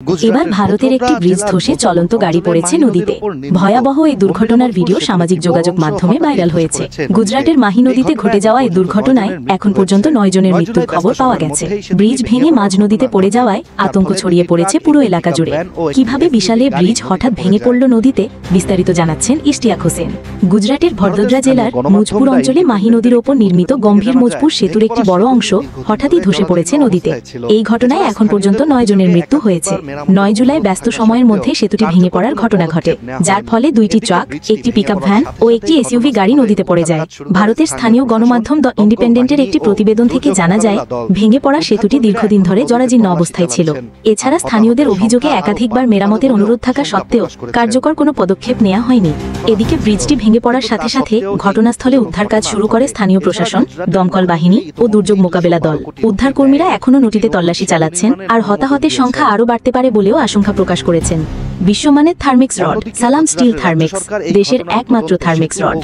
এবার ভারতের একটি ব্রিজ ধসে চলন্ত গাড়ি পড়েছে নদীতে। ভয়াবহ এই দুর্ঘটনার ভিডিও সামাজিক যোগাযোগ মাধ্যমে ভাইরাল হয়েছে। গুজরাটের মাহি নদীতে ঘটে যাওয়া এই দুর্ঘটনায় এখন পর্যন্ত 9 জনের মৃত্যুর খবর পাওয়া গেছে। ব্রিজ ভেঙে মাঝ নদীতে পড়ে যাওয়ায় আতঙ্ক ছড়িয়ে পড়েছে পুরো এলাকা জুড়ে। কিভাবে বিশাল এই ব্রিজ হঠাৎ ভেঙে পড়ল নদীতে, বিস্তারিত জানাচ্ছেন ইশতিয়াক হোসেন। গুজরাটের ভদোদরা জেলার মুজপুর অঞ্চলে মাহি নদীর ওপর নির্মিত গম্ভীর মুজপুর সেতুর একটি বড় অংশ হঠাৎই ধসে পড়েছে নদীতে। এই ঘটনায় এখন পর্যন্ত 9 জনের মৃত্যু হয়েছে। 9 জুলাই ব্যস্ত সময়ের মধ্যে সেতুটি ভেঙে পড়ার ঘটনা ঘটে, যার ফলে 2টি ট্রাক, একটি পিকআপ ভ্যান ও একটি এসইউভি গাড়ি নদীতে পড়ে যায়। ভারতের স্থানীয় গণমাধ্যম দ্য ইন্ডিপেন্ডেন্টের একটি প্রতিবেদন থেকে জানা যায়, ভেঙে পড়া সেতুটি দীর্ঘদিন ধরে জরাজীর্ণ অবস্থায় ছিল। এছাড়া স্থানীয়দের অভিযোগে একাধিকবার মেরামতের অনুরোধ থাকা সত্ত্বেও কার্যকর কোনো পদক্ষেপ নেওয়া হয়নি। এদিকে ব্রিজটি ভেঙে পড়ার সাথে সাথে ঘটনাস্থলে উদ্ধার কাজ শুরু করে স্থানীয় প্রশাসন, দমকল বাহিনী ও দুর্যোগ মোকাবেলা দল। উদ্ধারকর্মীরা এখনও নদীতে তল্লাশি চালাচ্ছেন, আর হতাহতের সংখ্যা আরও বাড়তে পারে বলেও আশঙ্কা প্রকাশ করেছেন। বিশ্বমানের থার্মিক্স রড সালাম স্টিল থার্মিক্স, দেশের একমাত্র থার্মিক্স রড।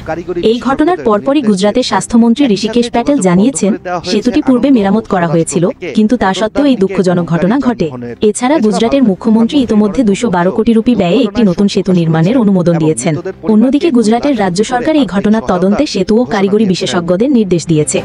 এই ঘটনার পরপরই গুজরাটের স্বাস্থ্যমন্ত্রী ঋষিকেশ প্যাটেল জানিয়েছেন, সেতুটি পূর্বে মেরামত করা হয়েছিল, কিন্তু তা সত্ত্বেও এই দুঃখজনক ঘটনা ঘটে। এছাড়া গুজরাটের মুখ্যমন্ত্রী ইতোমধ্যে 212 কোটি রুপি ব্যয়ে একটি নতুন সেতু নির্মাণের অনুমোদন দিয়েছেন। অন্যদিকে গুজরাটের রাজ্য সরকার এই ঘটনার তদন্তে সেতু ও কারিগরি বিশেষজ্ঞদের নির্দেশ দিয়েছে।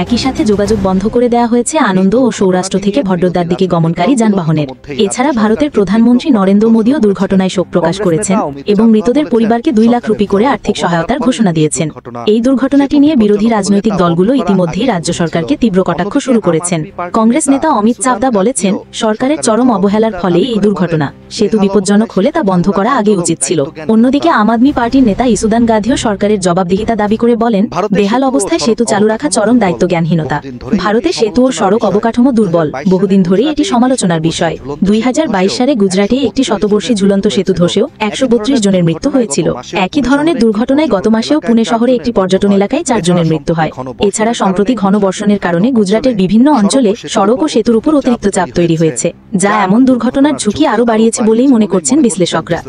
একই সাথে যোগাযোগ বন্ধ করে দেওয়া হয়েছে আনন্দ ও সৌরাষ্ট্র থেকে ভড্ডোদার দিকে গমনকারী যানবাহনের। এছাড়া ভারতের প্রধানমন্ত্রী নরেন্দ্র মোদীও দুর্ঘটনায় শোক প্রকাশ করেছেন এবং মৃতদের পরিবারকে 2 লাখ রুপি করে আর্থিক সহায়তার ঘোষণা দিয়েছেন। এই দুর্ঘটনাটি নিয়ে বিরোধী রাজনৈতিক দলগুলো ইতিমধ্যেই রাজ্য সরকারকে তীব্র কটাক্ষ শুরু করেছেন। কংগ্রেস নেতা অমিত চাওদা বলেছেন, সরকারের চরম অবহেলার ফলেই এই দুর্ঘটনা। সেতু বিপজ্জনক হলে তা বন্ধ করা আগে উচিত ছিল। অন্যদিকে আম আদমি পার্টির নেতা ইসুদান গান্ধীও সরকারের জবাবদিহিতা দাবি করে বলেন, বেহাল অবস্থায় সেতু চালু রাখা চরম দায়িত্বজ্ঞানহীনতা। ভারতে সেতু ও সড়ক অবকাঠামো দুর্বল, বহুদিন ধরেই এটি সমালোচনার বিষয়। 2022 সালে গুজরাটে একটি শতবর্ষী ঝুলন্ত সেতু ধসেও 132 জনের মৃত্যু হয়েছিল। একই ধরনের দুর্ঘটনায় গত মাসেও পুনে শহরে একটি পর্যটন এলাকায় 4 জনের মৃত্যু হয়। এছাড়া সম্প্রতি ঘন বর্ষণের কারণে গুজরাটের বিভিন্ন অঞ্চলে সড়ক ও সেতুর উপর অতিরিক্ত চাপ তৈরি হয়েছে, যা এমন দুর্ঘটনার ঝুঁকি আরও বাড়িয়েছে বলেই মনে করছেন বিশ্লেষকরা।